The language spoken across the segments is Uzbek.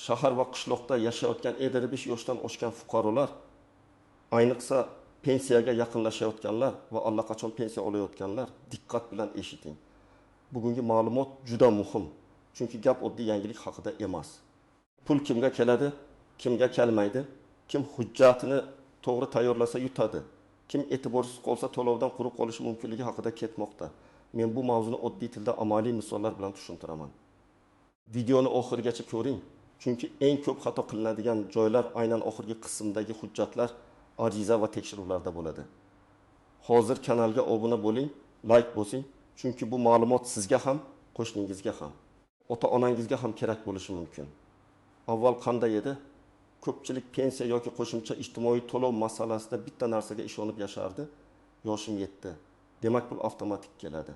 shahar va qishloqda yashayotgan 55 yoshdan oshgan fuqarolar, ayniqsa pensiyaga yaqinlashayotganlar va allaqachon pensiya olayotganlar diqqat bilan eshiting. Bugungi ma'lumot juda muhim. Chunki gap oddiy yangilik haqida emas. Pul kimga keladi, kimga kelmaydi, kim hujjatini to'g'ri tayyorlasa yutadi, kim e'tiborsiz qolsa to'lovdan quruq qolishi mumkinligi haqida ketmoqda. Men bu mavzuni oddiy tilda amaliy misollar bilan tushuntiraman. Videoni oxirigacha ko'ring, chunki eng ko'p xato qilinadigan joylar aynan oxirgi qismdagi hujjatlar, ariza va tekshiruvlarda bo'ladi. Hozir kanalga obuna bo'ling, like bosing, chunki bu ma'lumot sizga ham, qo'shningizga ham, ota-onangizga ham kerak bo'lishi mumkin. Avval qanday edi? Ko'pchilik pensiya yoki qo'shimcha ijtimoiy to'lov masalasida bitta narsaga ishonib yashardi. Yoshim yetdi. Demak, pul avtomatik keladi.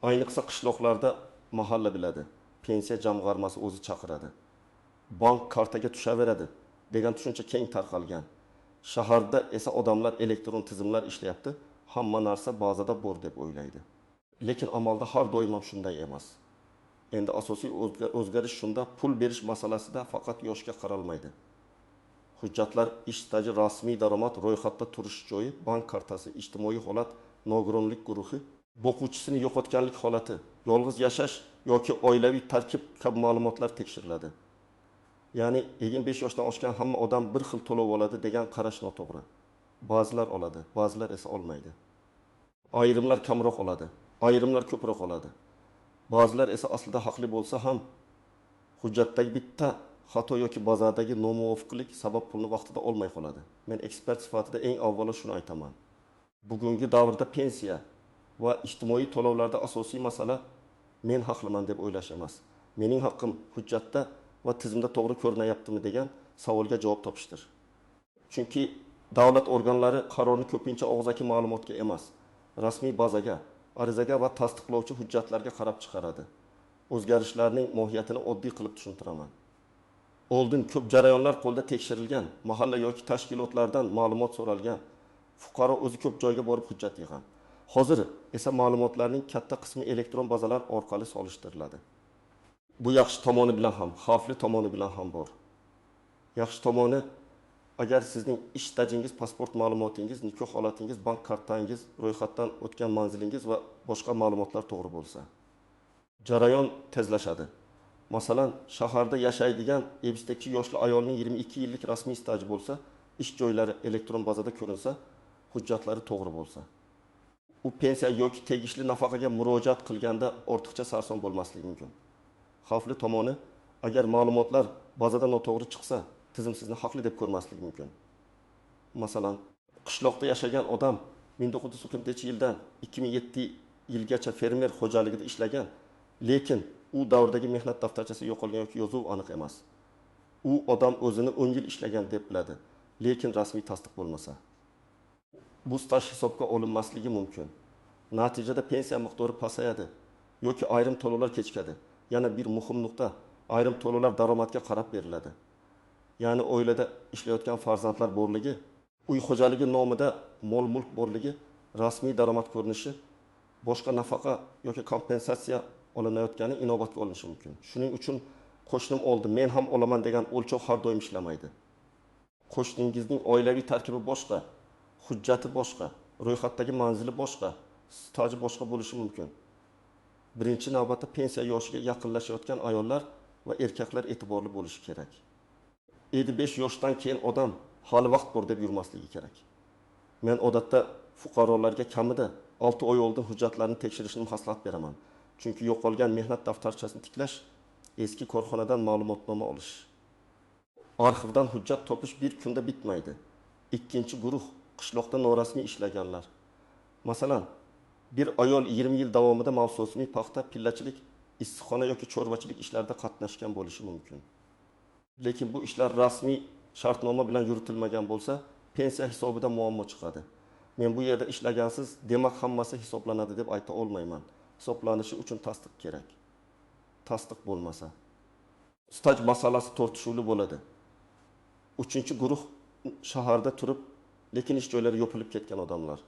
Ayniqsa qishloqlarda mahalla biladi. Pensiya jamg'armasi o'zi chaqiradi. Bank kartaga tushaveradi degan tushuncha keng tarqalgan. Shaharda esa odamlar elektron tizimlar ishlayapti, hamma narsa bazada bor deb o'ylaydi. Lekin amalda har doim ham shunday emas. Endi asosiy o'zgarish shunda, pul berish masalasida faqat yoshga qaralmaydi. Hujjatlar, ish staji, rasmiy daromad, ro'yxatda turish joyi, bank kartasi, ijtimoiy holat, nogironlik guruhi, boquvchisini yo'qotganlik holati, yolg'iz yashash yoki oilaviy tarkib kabi ma'lumotlar tekshiriladi. Ya'ni 25 yoshdan oshgan hamma odam bir xil to'lov oladi degan qarash noto'g'ri. Ba'zilar oladi, ba'zilar esa olmaydi. Ayrimlar kamroq oladi, ayrimlar ko'proq oladi. Ba'zilar esa aslida haqli bo'lsa ham hujjatdagi bitta xato yoki bozordagi nomuvofiqlik sabab pulni vaqtida olmay qoladi. Men ekspert sifatida eng avvalo shuni aytaman. Bugungi davrda pensiya va ijtimoiy to'lovlarda asosiy masala men haqliman deb o'ylash emas. Mening haqqim hujjatda va tizimda to'g'ri ko'rinayaptimi degan savolga javob topishdir. Chunki davlat organlari qarorni ko'pincha og'zaki ma'lumotga emas, rasmiy bazaga, arizaga va tasdiqlovchi hujjatlarga qarab chiqaradi. O'zgarishlarning mohiyatini oddiy qilib tushuntiraman. Oldin ko'p jarayonlar qo'lda tekshirilgan, mahalla yoki tashkilotlardan ma'lumot so'ralgan, fuqaro o'zi ko'p joyga borib hujjat yig'gan. Hozir esa ma'lumotlarning katta qismi elektron bazalar orqali solishtiriladi. Bu yaxshi tomoni bilan ham, xavfli tomoni bilan ham bor. Yaxshi tomoni, agar sizning ish stajingiz, pasport ma'lumotingiz, nikoh holatingiz, bank kartangiz, ro'yxatdan o'tgan manzilingiz va boshqa ma'lumotlar to'g'ri bo'lsa, jarayon tezlashadi. Masalan, shaharda yashaydigan 72 yoshli ayolning 22 yillik rasmiy staji bo'lsa, ish joylari elektron bazada ko'rinsa, hujjatlari to'g'ri bo'lsa, u pensiya yoki tegishli nafaqaga murojaat qilganda ortiqcha sarson bo'lmasligi mumkin. Xavfli tomoni, agar ma'lumotlar bazada noto'g'ri chiqsa, tizim sizni haqli deb ko'rmasligi mumkin. Masalan, qishloqda yashagan odam 1940-yildan 2007 yilgacha fermer xo'jaligida ishlagan, lekin u davrdagi mehnat daftarchasi yo'qolgan yoki yozuv aniq emas. U odam o'zini 10 yil ishlagan deb biladi, lekin rasmiy tasdiq bo'lmasa, bu staj hisobga olinmasligi mumkin. Natijada pensiya miqdori pasayadi yoki ayrim to'lovlar kechikadi. Yana bir muhim nuqta, ayrim to'lovlar daromadga qarab beriladi. Ya'ni oilada ishlayotgan farzandlar borligi, uy xo'jaligi nomida mol-mulk borligi, rasmiy daromad ko'rinishi, boshqa nafaqa yoki kompensatsiya olinayotgani inobatga olinishi mumkin. Shuning uchun qo'shnim oldi, men ham olaman degan o'lchov har doim ishlamaydi. Qo'shningizning oilaviy tarkibi boshqa, hujjati boshqa, ro'yxatdagi manzili boshqa, staji boshqa bo'lishi mumkin. Birinchi navbatda pensiya yoshiga yaqinlashayotgan ayollar va erkaklar e'tiborli bo'lishi kerak. 55 yoshdan keyin odam hali vaqt bor deb yurmasligi kerak. Men odatda fuqarolarga kamida 6 oy oldin hujjatlarni tekshirishni maslahat beraman. Chunki yo'qolgan mehnat daftarchasini tiklash, eski korxonadan ma'lumotnoma olish, arxivdan hujjat topish bir kunda bitmaydi. Ikkinchi guruh qishloqda norasmiy ishlaganlar. Masalan, bir ayol 20 yil davomida mavsumiy paxta, pillachilik, issiqxona yoki chorvachilik ishlarida qatnashgan bo'lishi mumkin. Lekin bu ishlar rasmiy shartnoma bilan yuritilmagan bo'lsa, pensiya hisobida muammo chiqadi. Men bu yerda ishlagansiz, demak hammasi hisoblanadi deb ayta olmayman. Hisoblanishi uchun tasdiq kerak. Tasdiq bo'lmasa, staj masalasi tortishuvli bo'ladi. 3-guruh shaharda turib, lekin ish joylari yopilib ketgan odamlar.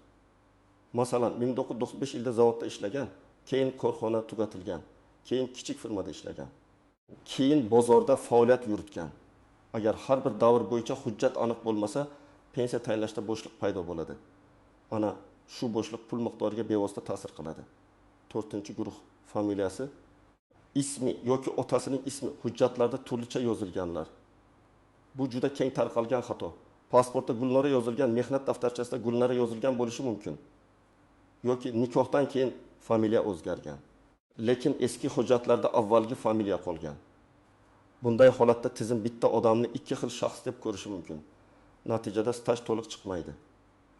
Masalan, 1995 yilda zavodda ishlagan, keyin korxona tugatilgan, keyin kichik firmada ishlagan. keyin bozorda faoliyat yuritgan. Agar har bir davr bo'yicha hujjat aniq bo'lmasa, pensiya tayinlashda bo'shliq paydo bo'ladi. Ana shu bo'shliq pul miqdoriga bevosita ta'sir qiladi. 4-guruh familiyasi, ismi yoki otasining ismi hujjatlarda turlicha yozilganlar. Bu juda keng tarqalgan xato. Pasportda Gulnora yozilgan, mehnat daftarchasida Gulnora yozilgan bo'lishi mumkin. Yoki nikohdan keyin familiya o'zgargan. Lekin eski hujjatlarda avvalgi familiya qolgan. Bunday holatda tizim bitta odamni ikki xil shaxs deb ko'rishi mumkin. Natijada staj to'liq chiqmaydi.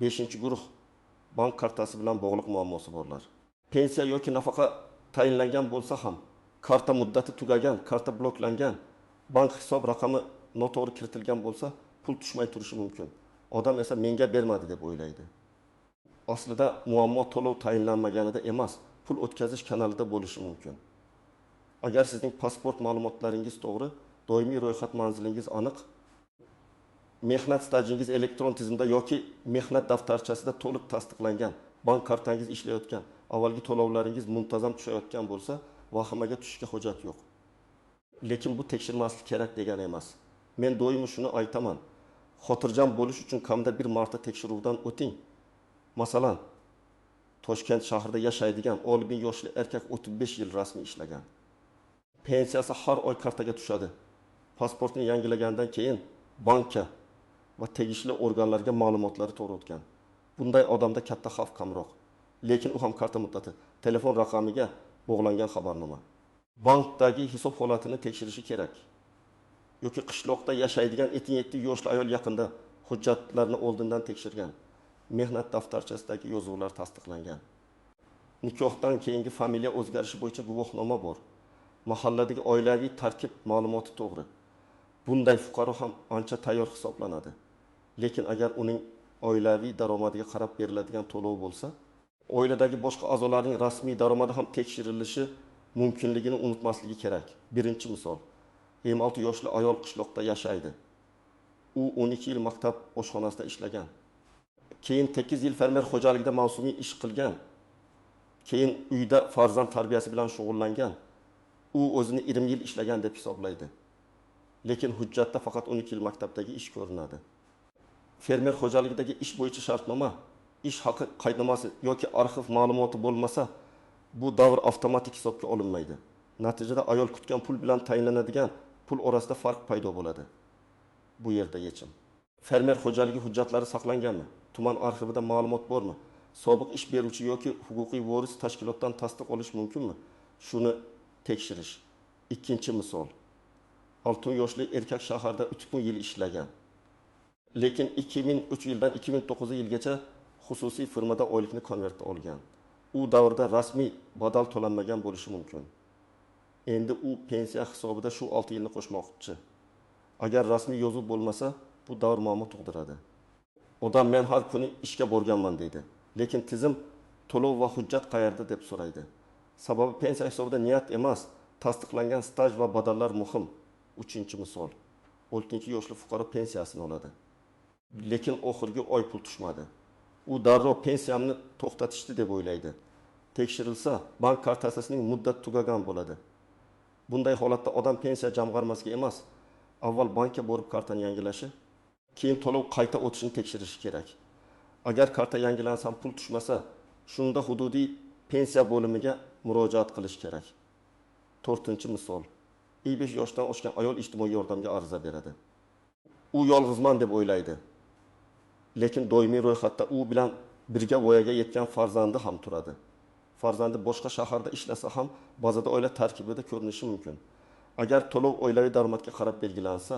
5-guruh bank kartasi bilan bog'liq muammosi borlar. Pensiya yoki nafaqa tayinlangan bo'lsa ham, karta muddati tugagan, karta bloklangan, bank hisob raqami noto'g'ri kiritilgan bo'lsa, pul tushmay turishi mumkin. Odam esa menga bermadi deb o'ylaydi. Aslida muammo to'lov tayinlanmaganida emas, pul o'tkazish kanalida bo'lishi mumkin. Agar sizning pasport ma'lumotlaringiz to'g'ri, doimiy ro'yxat manzilingiz aniq, mehnat stajingiz elektron tizimda yoki mehnat daftarchasida to'liq tasdiqlangan, bank kartangiz ishlayotgan, avvalgi to'lovlaringiz muntazam tushayotgan bo'lsa, vahimaga tushishga hojat yo'q. Lekin bu tekshirmaslik kerak degani emas. Men doimo shuni aytaman. Xotirjam bo'lish uchun kamida bir marta tekshiruvdan o'ting. Masalan, Toshkent shahrida yashaydigan 10 yoshli erkak 35 yil rasmiy ishlagan. Pensiyasi har oy kartaga tushadi. Pasportni yangilagandan keyin bankka va tegishli organlarga ma'lumotlari to'g'ri o'tgan. Bunday odamda katta xavf kamroq. Lekin u ham karta muddati, telefon raqamiga bog'langan xabarnoma. Bankdagi hisob holatini tekshirishi kerak. Yoki qishloqda yashaydigan 77 yoshli ayol yaqinda hujjatlarni oldindan tekshirgan. Mehnat daftarchasidagi yozuvlar tasdiqlangan. Nikohdan keyingi familiya o'zgarishi bo'yicha guvohnoma bor. Mahalladagi oilaviy tarkib ma'lumoti to'g'ri. Bunday fuqaro ham ancha tayyor hisoblanadi. Lekin agar uning oilaviy daromadiga qarab beriladigan to'lov bo'lsa, oiladagi boshqa a'zolarning rasmiy daromadi ham tekshirilishi mumkinligini unutmasligi kerak. Birinchi misol, 26 yoshli ayol qishloqda yashaydi. U 12 yil maktab oshxonasida ishlagan. Keyin 8 yil fermer xo'jaligida mavsumiy ish qilgan. Keyin uyda farzand tarbiyasi bilan shug'ullangan. U o'zini 20 yil ishlagan deb hisoblaydi. Lekin hujjatda faqat 12 yil maktabdagi ish ko'rinadi. Fermer xo'jaligidagi ish bo'yicha shartnoma, ish haqi qaydnomasi yoki arxiv ma'lumoti bo'lmasa, bu davr avtomatik hisobga olinmaydi. Natijada ayol kutgan pul bilan tayinlanadigan pul orasida farq paydo bo'ladi. Bu yerda yechim. Fermer xo'jaligi hujjatlari saqlanganmi? Tuman arxivida ma'lumot bormi? Sobiq ish beruvchi yoki huquqiy voris tashkilotdan tasdiq olish mumkinmi? Shuni tekshirish. Ikkinchi misol. 6 yoshli erkak shaharda 3 yil ishlagan. Lekin 2003 yildan 2009 yilgacha xususiy firmada oylikni konvertda olgan. U davrda rasmiy badal to'lanmagan bo'lishi mumkin. Endi u pensiya hisobida shu 6 yilni qo'shmoqchi. Agar rasmiy yozuv bo'lmasa, bu davr muammo tug'diradi. Odam men har kuni ishga borganman deydi. Lekin tizim to'lov va hujjat qayerda deb so'raydi. Sababi pensiya hisobida niyat emas, tasdiqlangan staj va badallar muhim. 3-misol. 12 yoshli fuqaro pensiyasini oladi. Lekin oxirgi oy pul tushmadi. U darrov pensiyamni to'xtatishdi deb o'ylaydi. Tekshirilsa, bank kartasining muddati tugagan bo'ladi. Bunday holatda odam pensiya jamg'armasiga emas, avval bankka borib kartani yangilashi, keyin to'lov qayta o'tishini tekshirishi kerak. Agar karta yangilansa pul tushmasa, shunda hududiy pensiya bo'limiga murojaat qilish kerak. 4-misol. 55 yoshdan oshgan ayol ijtimoiy yordamga ariza beradi. U yolg'izman deb o'ylaydi. Lekin doimiy ro'yxatda u bilan birga voyaga yetgan farzandi ham turadi. Farzandi boshqa shaharda ishlasa ham bazada oila tarkibida ko'rinishi mumkin. Agar to'lov oilaviy daromadga qarab belgilansa,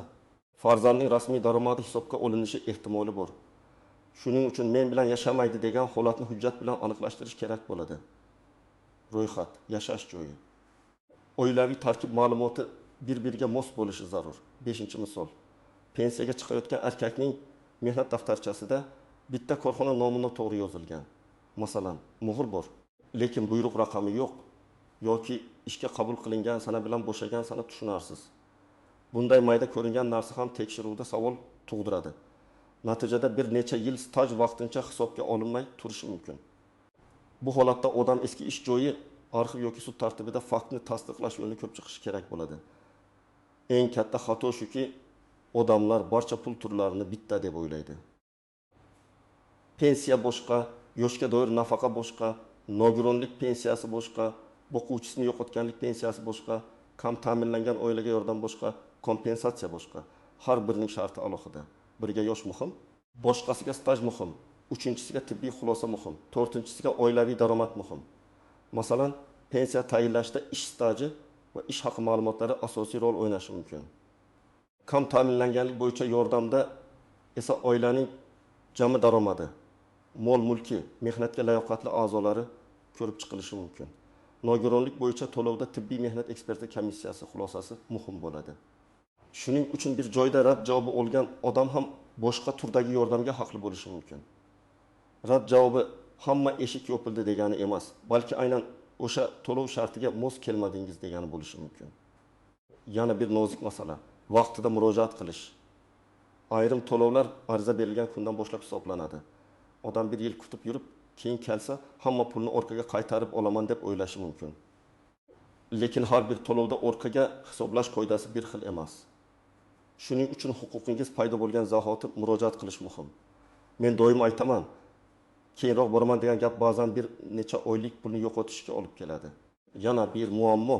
farzandning rasmiy daromadi hisobga olinishi ehtimoli bor. Shuning uchun men bilan yashamaydi degan holatni hujjat bilan aniqlashtirish kerak bo'ladi. Ro'yxat, yashash joyi. Oilaviy tarkib ma'lumoti bir-biriga mos bo'lishi zarur. 5-misol. Pensiyaga chiqayotgan erkakning mehnat daftarchasida bitta korxona nomini to'g'ri yozilgan. Masalan, muhr bor, lekin buyruq raqami yo'q yoki ishga qabul qilingan sana bilan bo'shagan sana tushunarsiz. Bunday mayda ko'ringan narsa ham tekshiruvda savol tug'diradi. Natijada bir necha yil staj vaqtincha hisobga olinmay turishi mumkin. Bu holatda odam eski ish joyi, arxiv yoki sud tartibida faktni tasdiqlash yo'lini ko'p chiqishi kerak bo'ladi. Eng katta xato shuki, odamlar barcha pul turlarini bitta deb o'ylaydi. Pensiya boshqa, yoshga doir nafaqa boshqa, nogironlik pensiyasi boshqa, o'quvchisini yo'qotganlik pensiyasi boshqa, kam ta'minlangan oilaga yordam boshqa, kompensatsiya boshqa. Har birining sharti alohida. Biriga yosh muhim, boshqasiga staj muhim, uchinchisiga tibbiy xulosa muhim, to'rtinchisiga oilaviy daromad muhim. Masalan, pensiya tayinlashda ish staji va ish haqi ma'lumotlari asosiy rol o'ynashi mumkin. Kam ta'minlanganlik bo'yicha yordamda esa oilaning jami daromadi, mol mulki, mehnatga layoqatli a'zolari ko'rib chiqilishi mumkin. Nogironlik bo'yicha to'lovda tibbiy mehnat eksperti komissiyasi xulosasi muhim bo'ladi. Shuning uchun bir joyda rad javobi olgan odam ham boshqa turdagi yordamga haqli bo'lishi mumkin. Rad javobi hamma eshik yopildi degani emas, balki aynan o'sha to'lov shartiga mos kelmadingiz degani bo'lishi mumkin. Yana bir nozik masala, vaqtida murojaat qilish. Ayrim to'lovlar ariza berilgan kundan boshlab hisoblanadi. Odam bir yil kutib yurib, keyin kelsa, hamma pulni orqaga qaytarib olaman deb o'ylashi mumkin. Lekin har bir to'lovda orqaga hisoblash qoidasi bir xil emas. Shuning uchun huquqingiz paydo bo'lgan zahoti murojaat qilish muhim. Men doim aytaman, keyinroq boraman degan gap ba'zan bir necha oylik pulni yo'qotishga olib keladi. Yana bir muammo,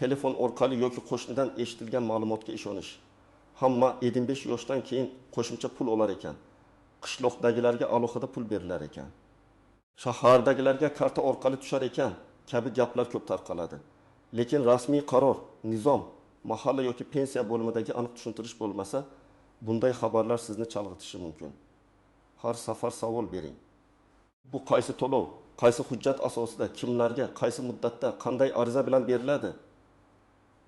telefon orqali yoki qo'shnidan eshitilgan ma'lumotga ishonish. Hamma 75 yoshdan keyin qo'shimcha pul olar ekan. Qishloqdagilarga alohida pul berilar ekan. Shahardagilarga karta orqali tushar ekan, kabi gaplar ko'p tarqaladi. Lekin rasmiy qaror, nizom, mahalla yoki pensiya bo'limidagi aniq tushuntirish bo'lmasa, bunday xabarlar sizni chalg'itishi mumkin. Har safar savol bering. Bu qaysi to'lov, qaysi hujjat asosida, kimlarga, qaysi muddatda, qanday ariza bilan beriladi?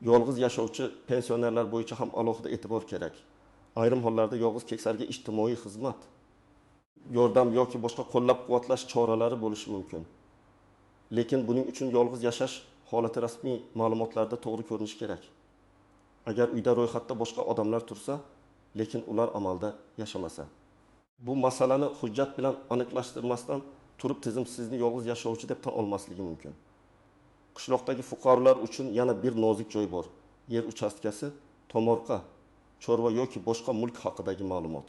Yolg'iz yashovchi pensionerlar bo'yicha ham alohida e'tibor kerak. Ayrim hollarda yolg'iz keksalarga ijtimoiy xizmat, yordam yoki boshqa qo'llab-quvvatlash choralari bo'lishi mumkin. Lekin buning uchun yolg'iz yashash holati rasmiy ma'lumotlarda to'g'ri ko'rinishi kerak. Agar uyda ro'yxatda boshqa odamlar tursa, lekin ular amalda yashamasa. Bu masalani hujjat bilan aniqlashtirmasdan turib tizim sizni yolg'iz yashovchi deb tan olmasligi mumkin. Qishloqdagi fuqarolar uchun yana bir nozik joy bor. Yer uchastkasi, tomorqa, chorva yoki boshqa mulk haqidagi ma'lumot.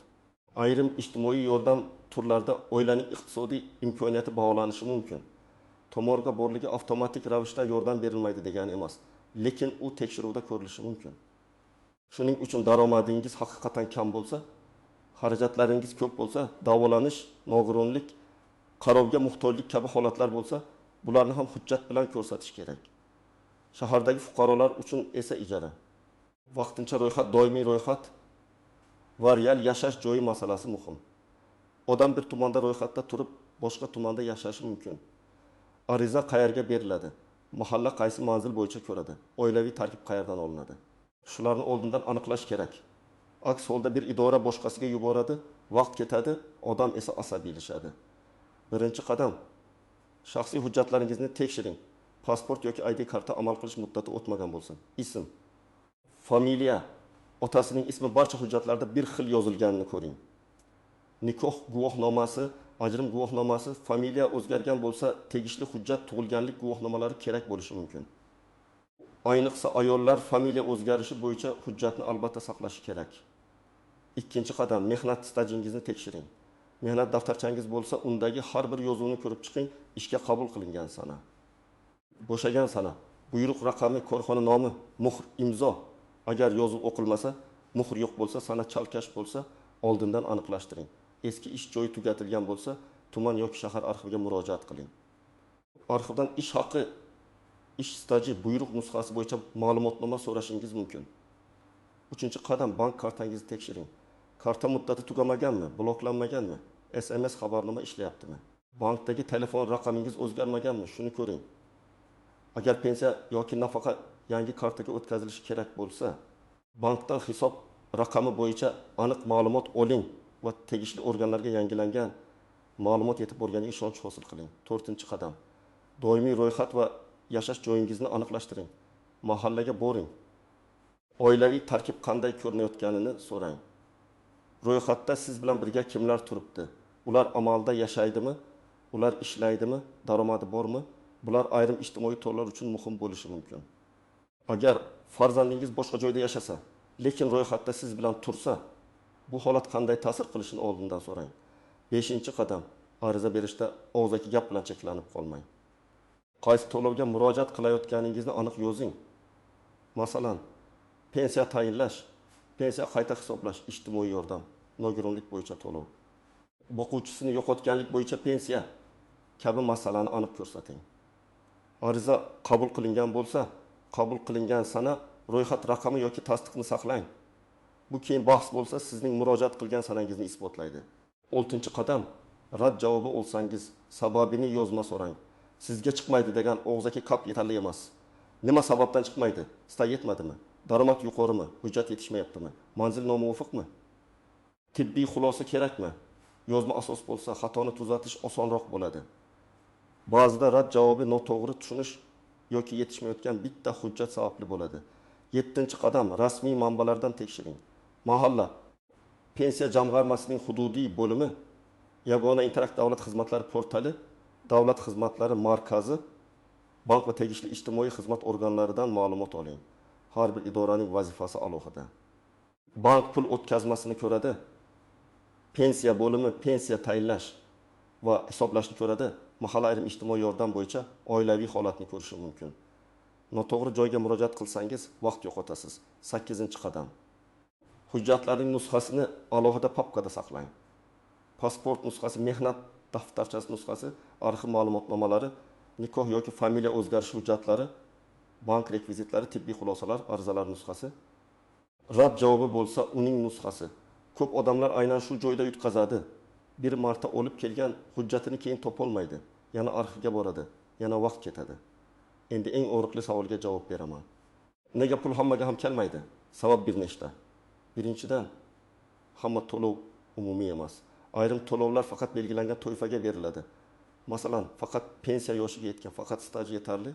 Ayrim ijtimoiy yordam turlarida oilaning iqtisodiy imkoniyati baholanishi mumkin. Tomorqa borligi avtomatik ravishda yordam berilmaydi degani emas, lekin u tekshiruvda ko'rilishi mumkin. Shuning uchun daromadingiz haqiqatan kam bo'lsa, xarajatlaringiz ko'p bo'lsa, davolanish, nogironlik, qarovga muhtojlik kabi holatlar bo'lsa, bularni ham hujjat bilan ko'rsatish kerak. Shahardagi fuqarolar uchun esa ijara, vaqtincha ro'yxat, doimiy ro'yxat va real yashash joyi masalasi muhim. Odam bir tumanda ro'yxatda turib, boshqa tumanda yashashi mumkin. Ariza qayerga beriladi? Mahalla qaysi manzil bo'yicha ko'radi? Oilaviy tarkib qayerdan olinadi? Shularni oldindan aniqlash kerak. Aks holda bir idora boshqasiga yuboradi, vaqt ketadi, odam esa asabiylashadi. Birinchi qadam, shaxsiy hujjatlaringizni tekshiring. Pasport yoki ID karta amal qilish muddati o'tmagan bo'lsin. Ism, familiya, otasining ismi barcha hujjatlarda bir xil yozilganini ko'ring. Nikoh guvohnomasi, ajrim guvohnomasi, familiya o'zgargan bo'lsa, tegishli hujjat, tug'ilganlik guvohnomalari kerak bo'lishi mumkin. Ayniqsa ayollar familiya o'zgarishi bo'yicha hujjatni albatta saqlashi kerak. Ikkinchi qadam, mehnat stajingizni tekshiring. Mehnat daftarchangiz bo'lsa, undagi har bir yozuvni ko'rib chiqing, ishga qabul qilingan sana, bo'shagan sana, buyruq raqami, korxona nomi, muhr, imzo. Agar yozuv o'qilmasa, muhr yo'q bo'lsa, sana chalkash bo'lsa, oldindan aniqlashtiring. Eski ish joyi tugatilgan bo'lsa, tuman yoki shahar arxiviga murojaat qiling. Arxivdan ish haqi, ish staji, buyruq nusxasi bo'yicha ma'lumotnoma so'rashingiz mumkin. Uchinchi qadam, bank kartangizni tekshiring. Karta muddati tugamaganmi, bloklanmaganmi, SMS xabarnoma ishlayaptimi? Bankdagi telefon raqamingiz o'zgarmaganmi, shuni ko'ring. Agar pensiya yoki nafaqa yangi kartaga o'tkazilishi kerak bo'lsa, bankdan hisob raqami bo'yicha aniq ma'lumot oling va tegishli organlarga yangilangan ma'lumot yetib borganiga ishonch hosil qiling. To'rtinchi qadam, doimiy ro'yxat va yashash joyingizni aniqlashtiring. Mahallaga boring. Oilaviy tarkib qanday ko'rinayotganini so'rang. Ro'yxatda siz bilan birga kimlar turibdi? Ular amalda yashaydimi? Ular ishlaydimi? Daromadi bormi? Bular ayrim ijtimoiy to'rlar uchun muhim bo'lishi mumkin. Agar farzandingiz boshqa joyda yashasa, lekin ro'yxatda siz bilan tursa, bu holat qanday ta'sir qilishini oldindan so'rang. 5-qadam, ariza berishda og'zaki gap bilan cheklanib qolmang. Qaysi to'lovga murojaat qilayotganingizni aniq yozing. Masalan, pensiya tayinlash, pensiya qayta hisoblash, ijtimoiy yordam, nogironlik bo'yicha to'lov, boquvchisini yo'qotganlik bo'yicha pensiya kabi masalani aniq ko'rsating. Ariza qabul qilingan bo'lsa, qabul qilingan sana, ro'yxat raqami yoki tasdiqni saqlang. Bu keyin bahs bo'lsa, sizning murojaat qilgan sanangizni isbotlaydi. 6-qadam, rad javobi olsangiz, sababini yozma so'rang. Sizga chiqmaydi degan og'zaki kap yetarli emas. Nima sababdan chiqmaydi? Staj yetmadimi? Daromad yuqorimi? Hujjat yetishmayaptimi? Manzil nomuvofiqmi? Tibbiy xulosa kerakmi? Yozma asos bo'lsa, xatoni tuzatish osonroq bo'ladi. Ba'zida rad javobi noto'g'ri tushunish yoki yetishmayotgan bitta hujjat sababli bo'ladi. 7-qadam, rasmiy manbalardan tekshiring. Mahalla pensiya jamg'armasining hududiy bo'limi, yagona interakt davlat xizmatlari portali, davlat xizmatlari markazi, bank va tegishli ijtimoiy xizmat organlaridan ma'lumot oling. Har bir idoraning vazifasi alohida. Bank pul o'tkazmasini ko'radi. Pensiya bo'limi pensiya tayinlash va hisoblashni ko'radi. Mahalla ayrim ijtimoiy yordam bo'yicha oilaviy holatni ko'rishi mumkin. Noto'g'ri joyga murojaat qilsangiz, vaqt yo'qotasiz. 8-qadam. Hujjatlarning nusxasini alohida papkada saqlang. Pasport nusxasi, mehnat daftarchasi nusxasi, arxiv ma'lumotnomalari, nikoh yoki familiya o'zgarishi hujjatlari, bank rekvizitlari, tibbiy xulosalar, arizalar nusxasi. Rad javobi bo'lsa, uning nusxasi. Ko'p odamlar aynan shu joyda yutqazadi. Bir marta olib kelgan hujjatini keyin topolmaydi. Yana arxivga boradi, yana vaqt ketadi. Endi eng og'riqli savolga javob beraman. Nega pul hammaga ham kelmaydi? Sabab bir nechta. Birinchidan, hamma to'lov umumiy emas. Ayrim to'lovlar faqat belgilangan toifaga beriladi. Masalan, faqat pensiya yoshiga yetgan, faqat staj yetarli,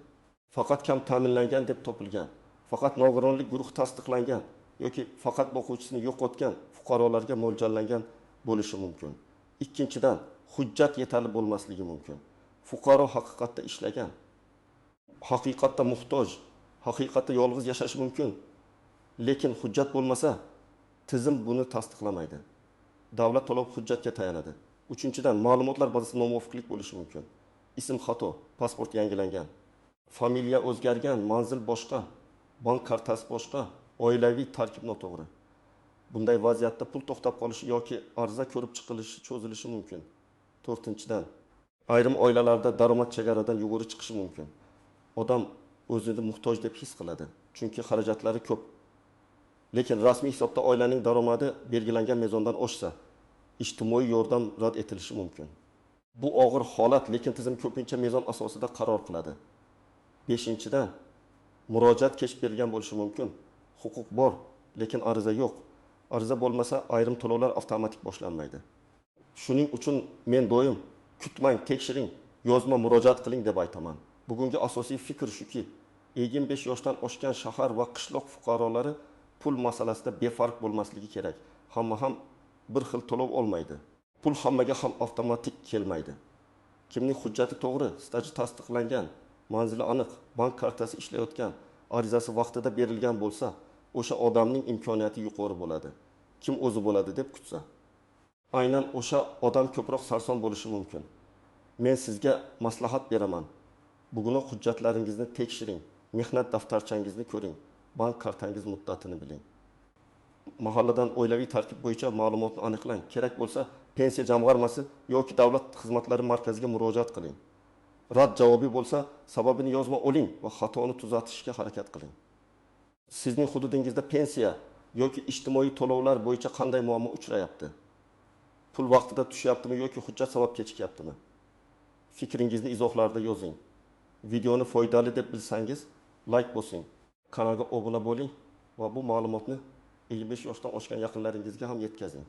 faqat kam ta'minlangan deb topilgan, faqat nogironlik guruhi tasdiqlangan yoki faqat boquvchisini yo'qotgan fuqarolarga mo'ljallangan bo'lishi mumkin. Ikkinchidan, hujjat yetarli bo'lmasligi mumkin. Fuqaro haqiqatda ishlagan, haqiqatda muhtoj, haqiqatda yolg'iz yashashi mumkin. Lekin hujjat bo'lmasa, tizim buni tasdiqlamaydi. Davlat to'lov hujjatga tayanadi. 3-dan, ma'lumotlar bazasida nomuvofiqlik bo'lishi mumkin. Ism xato, pasport yangilangan, familiya o'zgargan, manzil boshqa, bank kartasi boshqa, oilaviy tarkib noto'g'ri. Bunday vaziyatda pul to'xtab qolishi yoki ariza ko'rib chiqilishi cho'zilishi mumkin. 4-dan, ayrim oilalarda daromad chegaradan yuqori chiqishi mumkin. Odam o'zini muhtoj deb his qiladi, chunki xarajatlari ko'p. Lekin rasmiy hisobda oilaning daromadi belgilangan mezondan oshsa, ijtimoiy yordam rad etilishi mumkin. Bu og'ir holat, lekin tizim ko'pincha mezon asosida qaror qiladi. 5-dan, murojaat kech berilgan bo'lishi mumkin. Huquq bor, lekin ariza yo'q. Ariza bo'lmasa, ayrim to'lovlar avtomatik boshlanmaydi. Shuning uchun men doim kutmang, tekshiring, yozma murojaat qiling deb aytaman. Bugungi asosiy fikr shuki, 25 yoshdan oshgan shahar va qishloq fuqarolari pul masalasida befarq bo'lmasligi kerak. Hamma ham bir xil to'lov olmaydi. Pul hammaga ham avtomatik kelmaydi. Kimning hujjati to'g'ri, staji tasdiqlangan, manzili aniq, bank kartasi ishlayotgan, arizasi vaqtida berilgan bo'lsa, o'sha odamning imkoniyati yuqori bo'ladi. Kim o'zi bo'ladi deb kutsa, aynan o'sha odam ko'proq sarson bo'lishi mumkin. Men sizga maslahat beraman. Bugun hujjatlaringizni tekshiring, mehnat daftarchangizni ko'ring, bank kartangiz muddatini biling. Mahalladan oilaviy tarkib bo'yicha ma'lumotni aniqlang. Kerak bo'lsa, pensiya jamg'armasi yoki davlat xizmatlari markaziga murojaat qiling. Rad javobi bo'lsa, sababini yozma oling va xatoni tuzatishga harakat qiling. Sizning hududingizda pensiya yoki ijtimoiy to'lovlar bo'yicha qanday muammo uchrayapti? Pul vaqtida tushyaptimi yoki hujjat sabab kechikyaptimi? Fikringizni izohlarda yozing. Videoni foydali deb bilsangiz, like bosing. Kanalga obuna bo'ling va bu ma'lumotni 25 yoshdan oshgan yaqinlaringizga ham yetkazing.